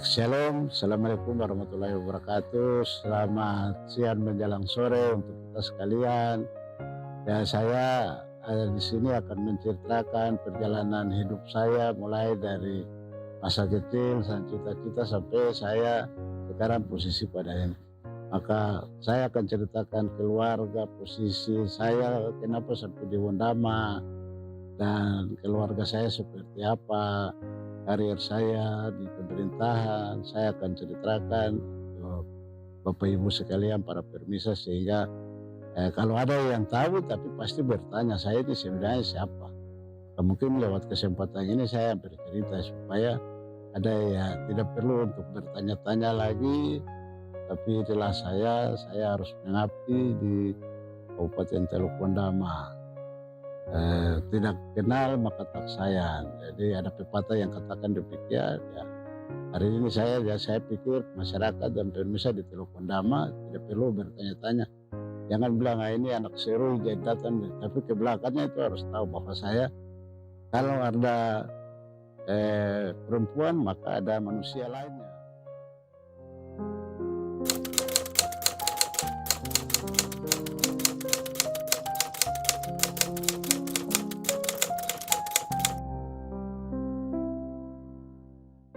Baik, shalom, assalamualaikum warahmatullahi wabarakatuh. Selamat siang menjelang sore untuk kita sekalian. Ya, saya di sini akan menceritakan perjalanan hidup saya mulai dari masa kecil, cita-cita sampai saya sekarang posisi pada ini. Maka saya akan ceritakan keluarga, posisi saya, kenapa sampai di Wondama, dan keluarga saya seperti apa, karier saya di pemerintahan. Saya akan ceritakan ke Bapak Ibu sekalian para permisa, sehingga kalau ada yang tahu tapi pasti bertanya saya itu sebenarnya siapa. Mungkin lewat kesempatan ini saya bercerita supaya ada ya tidak perlu untuk bertanya-tanya lagi, tapi itulah saya harus mengabdi di Kabupaten Teluk Wondama. Tidak kenal maka tak sayang. Jadi ada pepatah yang katakan demikian ya. Hari ini saya pikir masyarakat dan pemirsa di Teluk Wondama tidak perlu bertanya-tanya. Jangan bilang ini anak seru jadi datang, tapi ke belakangnya itu harus tahu bahwa saya kalau ada perempuan maka ada manusia lainnya.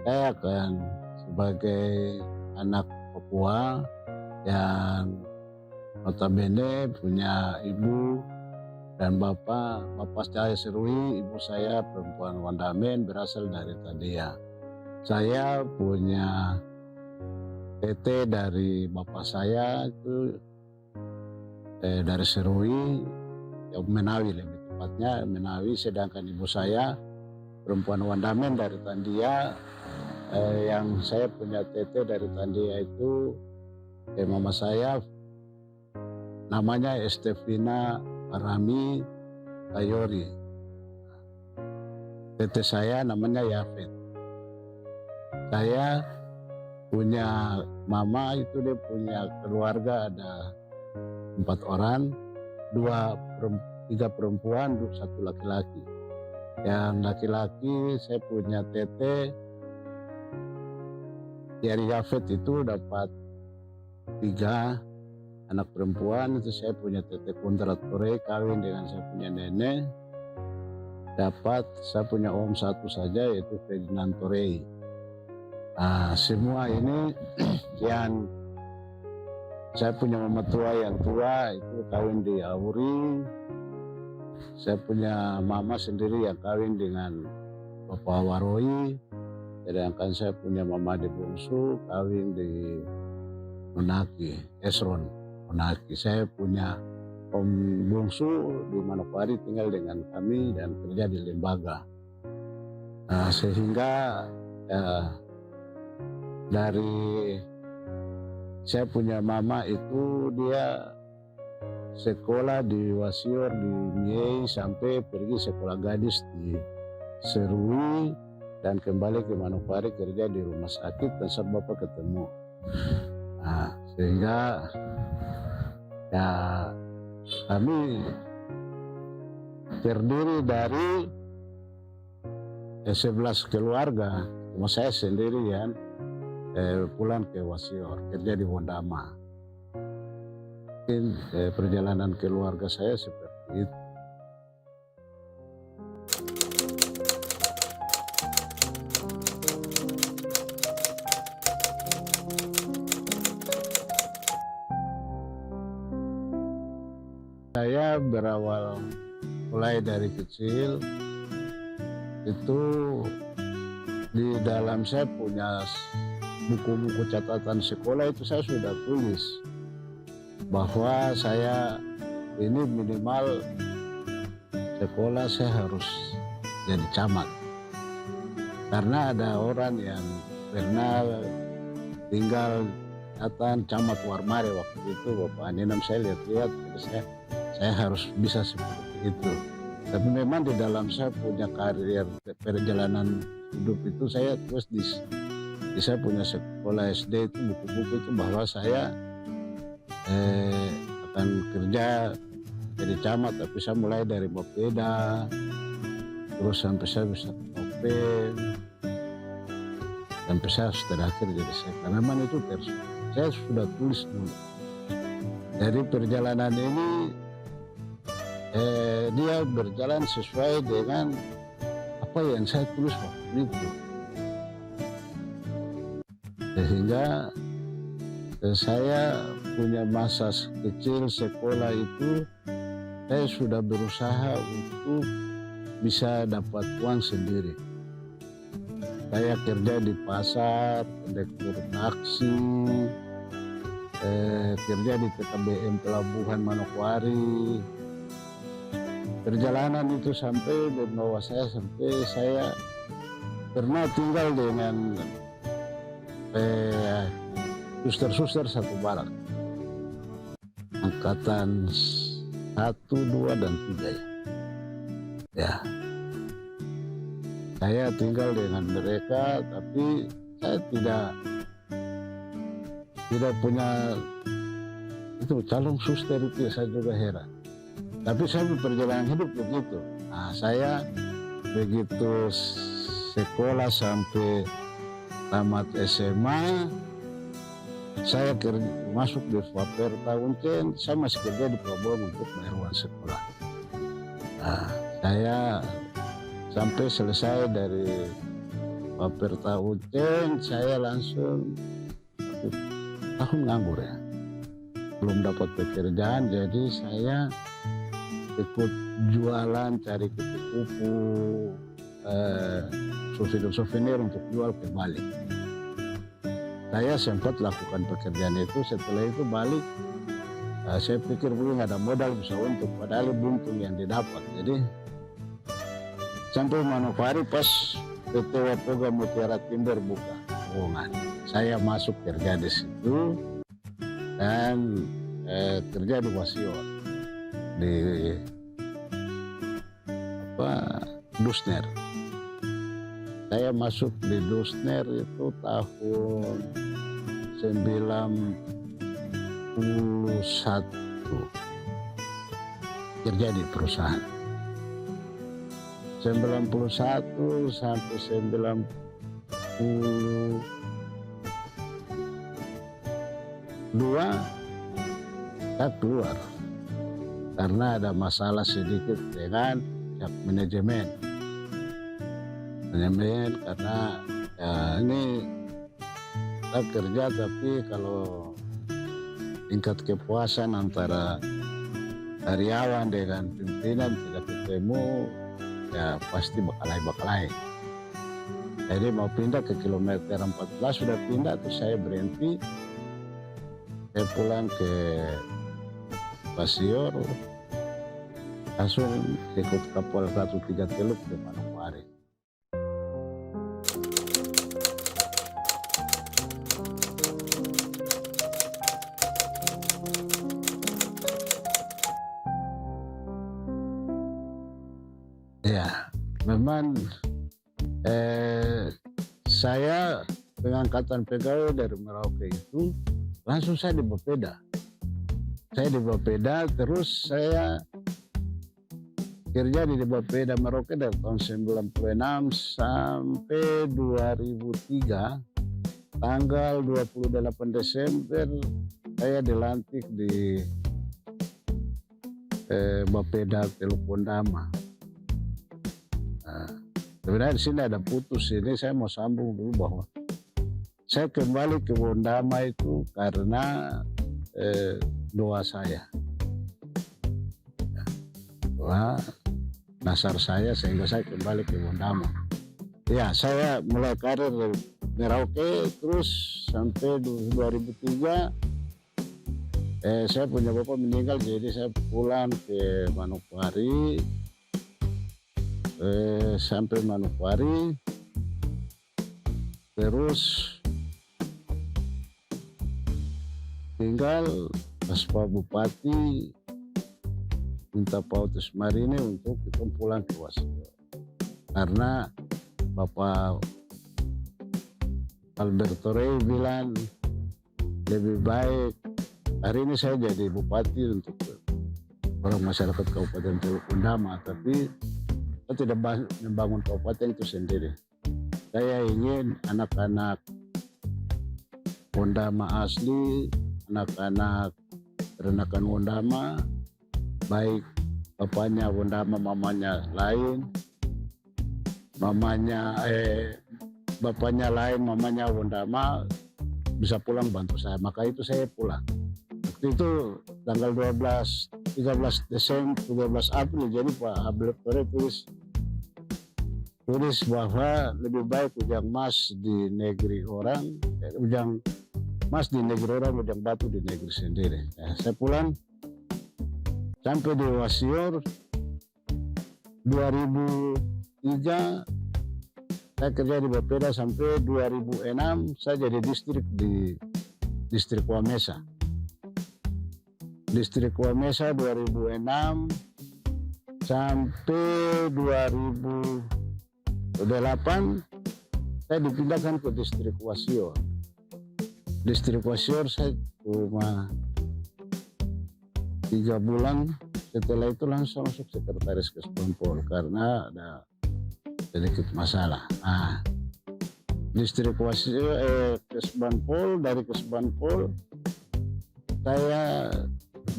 Saya akan sebagai anak Papua yang notabene punya ibu dan bapak. Bapak saya Serui, ibu saya perempuan Wandamen berasal dari Tandia. Saya punya tete dari bapak saya itu dari Serui, ya Menawi lebih tepatnya Menawi, sedangkan ibu saya perempuan Wandamen dari Tandia. Yang saya punya tete dari Tandia itu mama saya namanya Estefina Arami Tayori. Tete saya namanya Yafet. Saya punya mama itu dia punya keluarga ada 4 orang, 3 perempuan, 1 laki-laki. Yang laki-laki saya punya tete dari Yafet itu dapat 3 anak perempuan. Itu saya punya tete kontratore kawin dengan saya punya nenek. Saya punya om 1 saja yaitu Ferdinand Torei. Nah, semua ini yang saya punya mama tua yang tua itu kawin di Auri. Saya punya mama sendiri yang kawin dengan Bapak Waroi. Sedangkan saya punya mama di bungsu kawin di Monaki, Esron Monaki. Saya punya om bungsu di Manokwari tinggal dengan kami dan kerja di lembaga. Nah, sehingga dari saya punya mama itu dia sekolah di Wasior di Miei sampai pergi sekolah gadis di Serui dan kembali ke Manokwari kerja di rumah sakit dan saat bapak ketemu. Nah, sehingga ya kami terdiri dari 11 keluarga. Cuma saya sendirian pulang ke Wasior kerja di Wondama. Mungkin perjalanan keluarga saya seperti itu. Saya berawal mulai dari kecil itu di dalam saya punya buku-buku catatan sekolah itu saya sudah tulis bahwa saya ini minimal sekolah saya harus jadi camat. Karena ada orang yang pernah tinggal datang camat Warmare waktu itu Bapak Aninam, saya lihat-lihat, jadi saya harus bisa seperti itu. Tapi memang di dalam saya punya karier perjalanan hidup itu saya terus saya punya sekolah SD itu buku-buku itu bahwa saya akan kerja jadi camat, tapi saya mulai dari Bapeda terus sampai saya bisa Topeng, sampai saya terakhir jadi karena memang itu saya sudah tulis dulu. Dari perjalanan ini dia berjalan sesuai dengan apa yang saya tulis waktu itu, sehingga saya punya masa kecil sekolah itu saya sudah berusaha untuk bisa dapat uang sendiri. Saya kerja di pasar, kondektur taksi, kerja di PKBM Pelabuhan Manokwari. Perjalanan itu sampai membawa saya sampai saya pernah tinggal dengan suster-suster satu barak, angkatan 1, 2, dan 3 ya. Saya tinggal dengan mereka, tapi saya tidak punya itu calon suster itu, saya juga heran. Tapi saya perjalanan hidup begitu. Nah, saya begitu sekolah sampai tamat SMA, saya masuk di Waperta Uncen, saya masih kerja di Pelabuhan untuk bayar uang sekolah. Nah, saya sampai selesai dari Waperta Uncen, saya langsung 1 tahun nganggur ya. Belum dapat pekerjaan, jadi saya ikut jualan, cari kupu-kupu, souvenir untuk jual ke Bali. Saya sempat lakukan pekerjaan itu, setelah itu balik saya pikir belum ada modal bisa untuk, padahal buntung yang didapat. Jadi sampai Manokwari pas PT Wapoga Mutiara Timber buka lowongan, saya masuk kerja di situ dan kerja di Wasior di Dusner. Saya masuk di Dusner itu tahun 91, kerja di perusahaan 91 sampai 92 saya keluar karena ada masalah sedikit dengan manajemen karena ya ini kita kerja, tapi kalau tingkat kepuasan antara karyawan dengan pimpinan tidak ketemu, ya pasti bakalai. Jadi mau pindah ke kilometer 14 sudah pindah, terus saya berhenti, saya pulang ke Wasior, langsung ikut kapal 103 Teluk ke Manokwari. Ya, memang saya pengangkatan pegawai dari Merauke itu langsung saya di Bapeda. Saya di Bapeda, terus saya kerja di Bapeda Merauke dari tahun 96 sampai 2003. Tanggal 28 Desember saya dilantik di Bapeda Teluk Bondama. Sebenarnya di sini ada putus, ini saya mau sambung dulu bahwa saya kembali ke Bondama itu karena doa saya, doa nasar saya, sehingga saya kembali ke Bondama. Ya, saya mulai karir dari Merauke terus sampai 2003 saya punya bapak meninggal, jadi saya pulang ke Manokwari. Sampai Manokwari, terus tinggal pas Pak Bupati minta Pak Otis Marini untuk kita pulang ke Wasior karena Bapak Alberto Rey bilang lebih baik hari ini saya jadi bupati untuk orang masyarakat Kabupaten Teluk Bondama, tapi saya tidak membangun kabupaten itu sendiri. Saya ingin anak-anak Wondama asli, anak-anak peranakan Wondama, baik bapaknya Wondama, mamanya lain, mamanya bapaknya lain, mamanya Wondama, bisa pulang bantu saya. Maka itu saya pulang. Waktu itu tanggal 13 Desember 13 April, jadi Pak Abdul tulis bahwa lebih baik ujang emas di negeri orang, ujang emas di negeri orang, ujang batu di negeri sendiri. Saya pulang sampai di Wasior 2003. Saya kerja di Bapeda sampai 2006. Saya jadi distrik Wamesa. Distrik Wamesa 2006 sampai 2008 saya dipindahkan ke distrik Wasior. Distrik Wasior saya cuma 3 bulan. Setelah itu langsung masuk sekretaris Kesbangpol karena ada sedikit masalah. Distrik Wasior, Kesbangpol, dari Kesbangpol saya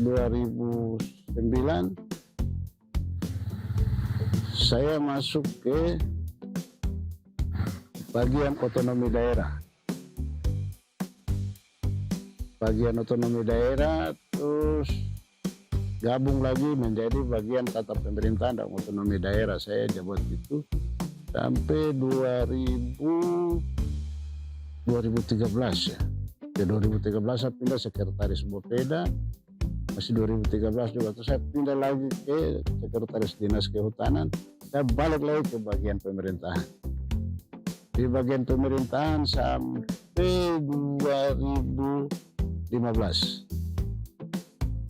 2009 saya masuk ke bagian otonomi daerah. Bagian otonomi daerah terus gabung lagi menjadi bagian tata pemerintahan dan otonomi daerah. Saya jabat itu sampai 2013 ya. Di 2013 saya pindah sekretaris Bapeda, masih 2013 juga. Terus saya pindah lagi ke sekretaris dinas kehutanan. Saya balik lagi ke bagian pemerintahan. Di bagian pemerintahan sampai 2015.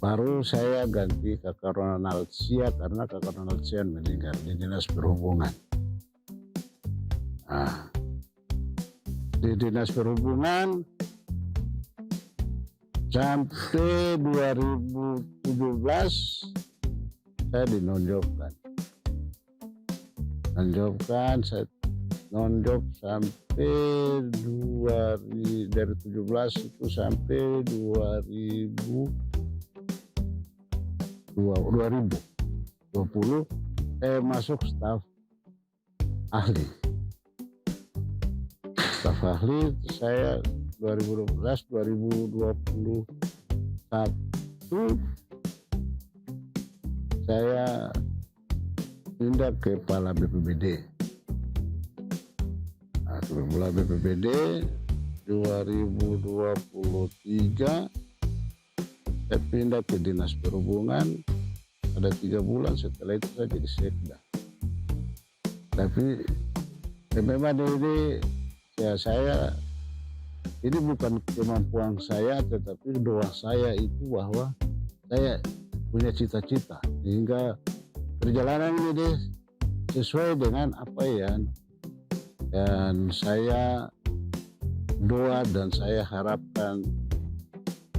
Baru saya ganti Kakak Ronald Sia karena Kakak Ronald Sia meninggal di dinas perhubungan. Di dinas perhubungan sampai 2017 saya dinonjokkan. Saya nonjok sampai dari 17 itu sampai 2020 saya masuk staf ahli. Staf ahli saya 2012-2021 saya pindah ke kepala BPBD. Kepala BPBD 2023 saya pindah ke dinas perhubungan. Ada 3 bulan, setelah itu saya jadi sekda. Tapi memang ini ya, ini bukan kemampuan saya, tetapi doa saya itu bahwa saya punya cita-cita sehingga perjalanan ini sesuai dengan apa ya, dan saya doa dan saya harapkan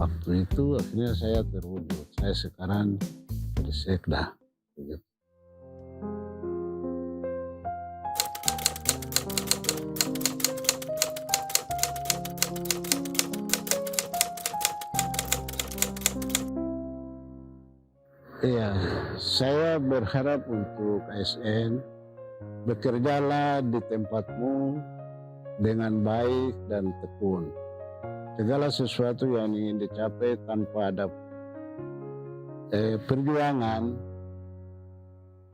waktu itu akhirnya saya terwujud. Saya sekarang jadi sekda. Iya, saya berharap untuk ASN bekerjalah di tempatmu dengan baik dan tekun. Segala sesuatu yang ingin dicapai tanpa ada perjuangan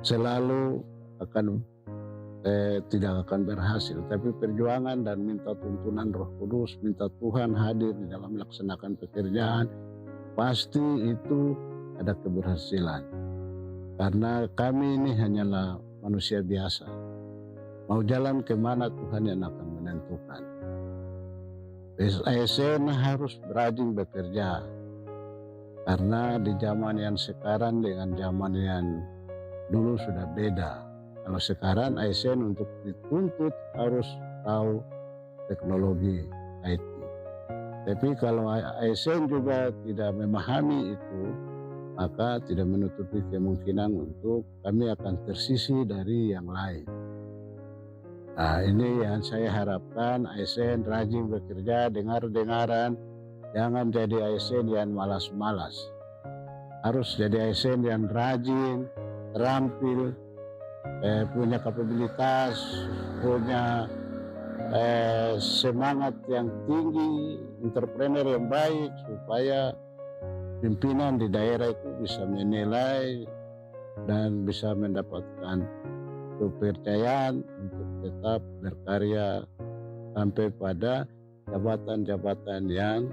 selalu tidak akan berhasil. Tapi perjuangan dan minta tuntunan Roh Kudus, minta Tuhan hadir di dalam melaksanakan pekerjaan, pasti itu ada keberhasilan. Karena kami ini hanyalah manusia biasa. Mau jalan kemana Tuhan yang akan menentukan. ASN harus rajin bekerja. Karena di zaman yang sekarang dengan zaman yang dulu sudah beda. Kalau sekarang ASN untuk dituntut harus tahu teknologi IT. Tapi kalau ASN juga tidak memahami itu, maka tidak menutupi kemungkinan untuk kami akan tersisih dari yang lain. Nah, ini yang saya harapkan ASN rajin bekerja, dengar-dengaran, jangan jadi ASN yang malas-malas. Harus jadi ASN yang rajin, terampil, punya kapabilitas, punya semangat yang tinggi, entrepreneur yang baik, supaya pimpinan di daerah itu bisa menilai dan bisa mendapatkan kepercayaan untuk tetap berkarya sampai pada jabatan-jabatan yang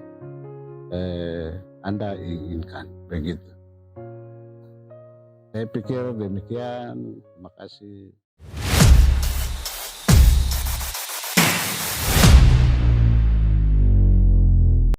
Anda inginkan, begitu. Saya pikir demikian. Terima kasih.